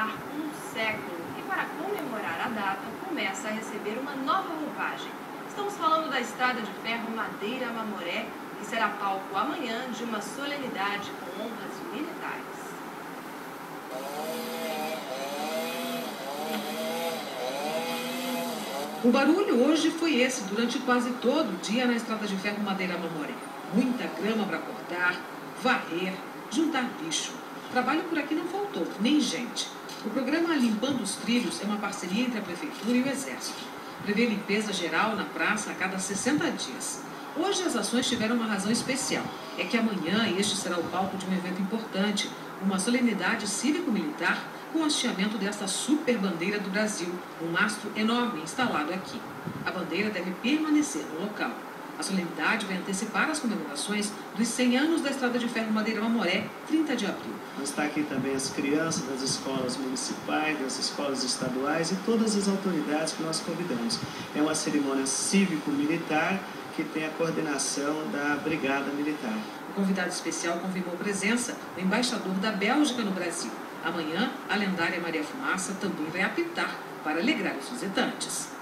completar um século e, para comemorar a data, começa a receber uma nova roupagem. Estamos falando da Estrada de Ferro Madeira Mamoré, que será palco amanhã de uma solenidade com honras militares. O barulho hoje foi esse durante quase todo o dia na Estrada de Ferro Madeira Mamoré. Muita grama para cortar, varrer, juntar lixo. Trabalho por aqui não faltou, nem gente. O programa Limpando os Trilhos é uma parceria entre a Prefeitura e o Exército. Prevê limpeza geral na praça a cada 60 dias. Hoje as ações tiveram uma razão especial. É que amanhã este será o palco de um evento importante, uma solenidade cívico-militar com o hasteamento desta super bandeira do Brasil, um mastro enorme instalado aqui. A bandeira deve permanecer no local. A solenidade vai antecipar as comemorações dos 100 anos da Estrada de Ferro Madeira Mamoré, 30 de abril. Está aqui também as crianças das escolas municipais, das escolas estaduais e todas as autoridades que nós convidamos. É uma cerimônia cívico-militar que tem a coordenação da Brigada Militar. O convidado especial confirmou presença do embaixador da Bélgica no Brasil. Amanhã, a lendária Maria Fumaça também vai apitar para alegrar os visitantes.